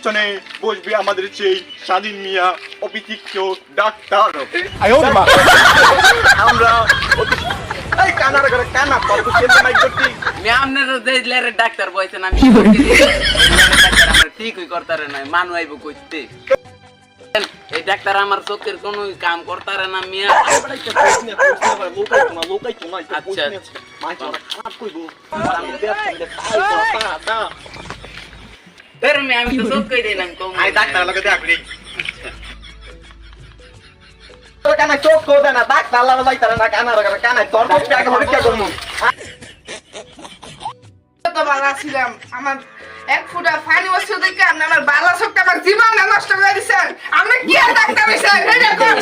পিছনে বসবে আমাদের সেই স্বাধীন মিয়া অবিচিত্র ডাক্তার। আমরা এই কানার করে কানা কত চেষ্টা নাই করছি আমি আপনার দেইলের ডাক্তার বইছেন আমি ঠিকই করতারে না মানু আইব কইতে এই ডাক্তার আমার চোখের কোনো কাম করতারে না মিয়া। আচ্ছা আমি তো চোখ কই দিলাম ডাক্তার লোকে দেখলি কানা চোখ কো দেনা ডাক্তার লাগা যাইতারে না কানার করে কানা তোর চোখ আগে হরিকা করমু তো বালা ছিলাম আমার এক ফুটা পানি বসে দেখে আপনি আমার বালা চোখটা আমার জীবন নষ্ট করে দিছেন। আপনি কি আর ডাক্তার হইছেন এটা কর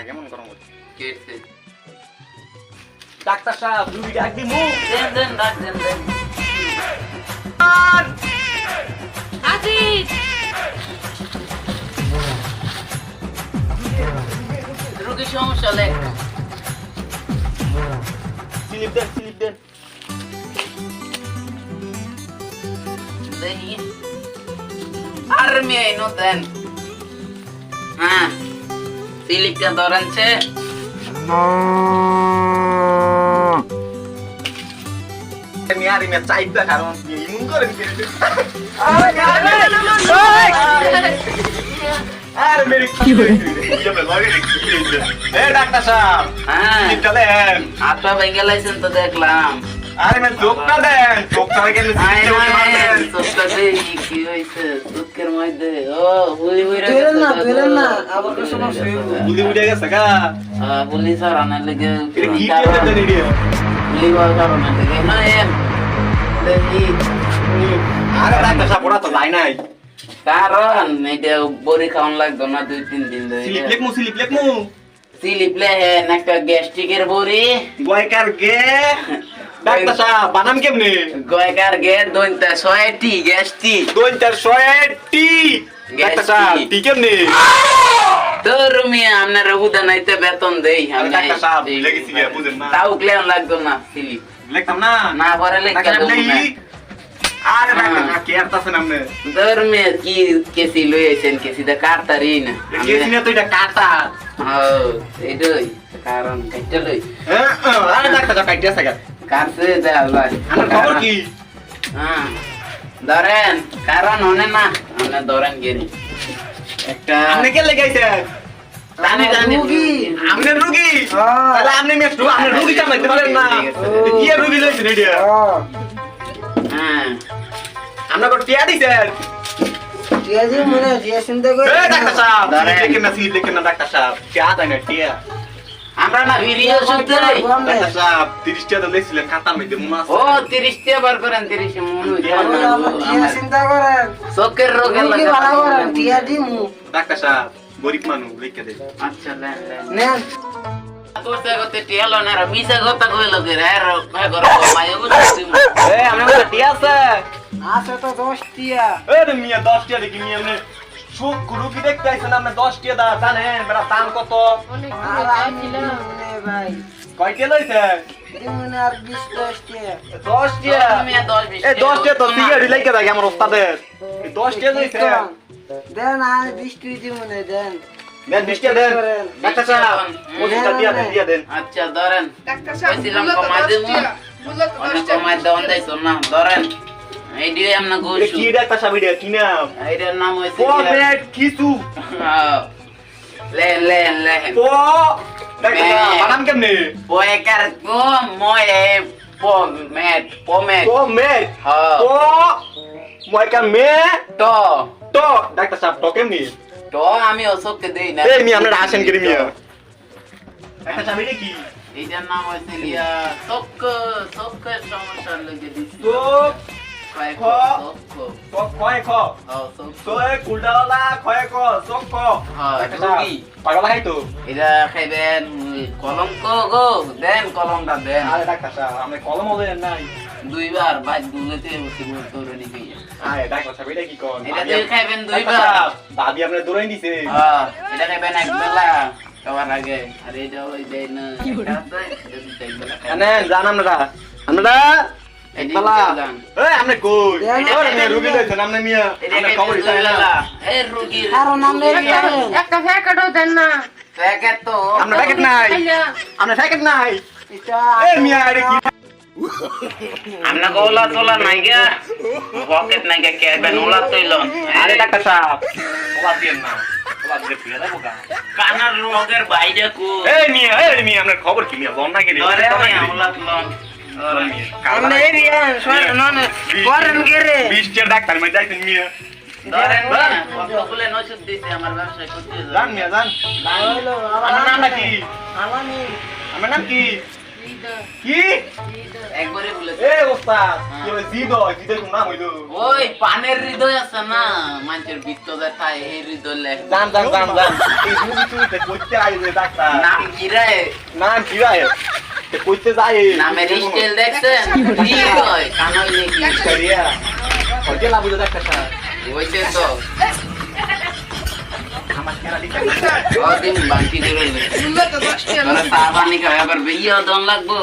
কেমন করমু কেটে ডাক্তার সাহেব রুগী ডাক দিমু দেন ডাক দেন আজিজ রোগী সমস্যা লেখ স্লিপ দেন দেখি আর মেয়ে নো দেন হ্যাঁ সিলিপটা ধরেনছে মিয়ারি মে চাইদা কারণ ইমুন করে দিতে আরে মেরে কি হইছে জবে লাগে দেখি এ ডাক্তার সাহেব হ্যাঁ কি চলেন আপা ভেঙে লাইছেন তো দেখলাম আরে মে চোখটা দেন চোখটা কেন চোখটা দেখি কি হয়েছে চোখের মধ্যে ও বুঝি বুঝি না আবার তো সমস্যা বুঝি উঠে গেছে গা বলি স্যার আনার লেগে এটা কি দিয়ে দেন এডিয়া বলি বা কারণে দেখে না এম দেখি আরে ডাক্তার সাহেব ওরা তো যায় নাই কারণ এটা বড়ি খাওয়ান লাগতো না 2-3 দিন ধরে স্লিপ লেখমু স্লিপ লেহেন একটা গ্যাস্ট্রিকের বড়ি গয়কার গে ডাক্তার সাহেব বানাম কেমনে গয়কার গে দইনটা 100টি গ্যাস্ট্রিক দইটার 100টি ডাক্তার সাহেব টি কেমনে তোর মিয়া আপনার রহুদা নাইতে বেতন দেই আমি ডাক্তার সাহেব লেগেছি গে বুঝেন না তাও ক্লিয়ার লাগতো না স্লিপ লিখতাম না না পরে লিখতে দেব না আরে ডাক্তার না কে আরতাছেন আপনি তোর মিয়া কি কেসি লইছেন কেসিটা কাটতারি না কেসি না তো এটা কাটা ও এইটাই কারণ কাটতে লই আরে ডাক্তার সাহেব কাটিয়া থাকা কাটছে দেওয়া আমার খবর কি হ্যাঁ ধরেন কারণ হনে না আপনি ধরেন গেরি একটা আপনি কে লাগাইছেন জানি রুগী। আপনি রোগী হ্যাঁ। তাহলে আপনি মেস্টু আপনি রোগী কামাইতে পারেন না কি আর রোগী লইছেন এটা হ্যাঁ আমরা কত টিয়া দিছেন টিয়াজি মনে টিয়া চিন্তা করে এ ডাক্তার সাহেব ধরেন। দেখেন না ডাক্তার সাহেব টিয়া দেয় না টিয়া আমরা না ভিডিও শুনতে ডাক্তার সাহেব 30 টাকা দিয়েছিলেন খাতার মধ্যে মনে আছে ও 30 টা বার করেন 30 মন টিয়া চিন্তা করেন চোখের রোগের রুগী ভালো করেন টিয়া দিমু ডাক্তার সাহেব গরিব মানুষ লিখে দেন আচ্ছা লেন লেন নেন তোরতে গতে টিয়ালো না মিছা কথা কইলো কে রে রে করো মাইও বুঝছিস এ আমরা কত টিয়া আছে আছে তো 10 টিয়া এ রে মিয়া 10 টিয়া দেখি মিয়া আপনি সুখ রুগী দেখতে আইছেন আপনি 10 টিয়া জানেন মেরা দাম কত আর আমি মনে ভাই কয় টিয়া লইছে মনে আর 20 টিয়া 10 টিয়া মিয়া 10 20 এ 10 টিয়া তো সিগারেট লাইকে থাকে আমার ওস্তাদের এই 10 টিয়া লইছে দেন আর 20 টিয়া দি মনে দেন দেন 20 টিয়া দেন ডাক্তার সাহেব ওষুধটা দিয়া দেন আচ্ছা ধরেন ডাক্তার সাহেব কইছিলাম বুঝলো তো কমাই 10 দেবো টিয়া, বুঝলো তো 10 অনেক টিয়া। কমাই দেওয়ান দাইছো না ধরেন এই দিয়ে আমরা এটা গোসু কি ডাক্তার সাহেব এটা কি নাম এটার নাম হইছে পমেট কিছু লেন লেন লেন প ডাক্তার সাহেব বানাম কেমনে পয়েকার গো ময়ে পমেট পমেট পমেট হ্যাঁ প ময়কা মে তো তো ডাক্তার সাহেব তো কেমনি তো আমি অশোককে দেই না এই মি আমরা আসেন কি মিয়া ডাক্তার সাহেব এটা কি এইটার নাম হইছে লিয়া সবক সবকের সমস্যা লাগে দিছি তো কয় খ। সবক তো কয় খ হ্যাঁ সবক তো কুলডালা কয় ক সব ক হ্যাঁ ডাক্তার সাহেব রোগী পাগল খাই তো এটা খাইবেন কলঙ্ক গো দেন কলমটা দেন আরে ডাক্তার সাহেব আমরা কলম হবে নাই দুইবার ভাই দুলেতে বসে তোরে নিবি আরে ডাক্তার সাহেব এটা কি কোন এটা দিয়ে খাইবেন ডাক্তার দুইবার সাহেব, দাদি আপনার দৌড়াই দিছে হ্যাঁ এটা খাইবেন এক বেলা খাওয়ার আগে আর এটা ওই দেয় না একটা আছে, যদি দেখবেলা খাই। আনে জান আমরা এদিকে একতলা যান। এই আপনি কই দেন, ওরে মিয়া রুগী লইছেন আপনি মিয়া এটা আপনি খাইতে খবর দুই চাই না বেলা। এই রুগীর কারণ আপনি দেন একটা প্যাকেটও দেন না প্যাকেট তো আপনার প্যাকেট নাই আপনার প্যাকেট নাই এটা এই মিয়া আরে কি আমরা গোলা তোলা নাই গা পকেট নাই গা কে বেন ওলা তৈলন আরে ডাক্তার সাহেব ওলা দিয়েন না ওলা দিয়ে ফিরে দেবো গা কানার রোগের বাইরে কো এই মিয়া আপনার খবর কি মিয়া বন্ধ না গেলে ধরে আমি ওলা তোলন আপনি এই বিয়ান শোন না করেন কে রে 20 টাকা ডাক্তার মে যাইতেন মিয়া ধরেন কতগুলো ওষুধ দিছে আমার ব্যবসায় করতে জান মিয়া জান হইলো আমার নাম কি আলামি আমার নাম কি কি একবারে বলেছে এ ওস্তাদ কি হলো জিদ কোন নাম হইলো ওই পানের হৃদয় আছে না মানুষের ভিতরে থাকে এই হৃদয় লেখ জান এই মুভি চুইতে কইতে আইবে ডাক্তার নাম কি রে নাম কি রায় তে কইতে যায় নামের স্টাইল দেখছেন হৃদয় কানই নাকি করিয়া কইতে লাভ হইলো ডাক্তার সাহেব হইছে তো আমার কেনা দিতে ওদিন বাকি দিয়ে রইবে শুনলে তো 10 টাকা তোরা চা পানি খাওয়া করবে ইয়া দন লাগবো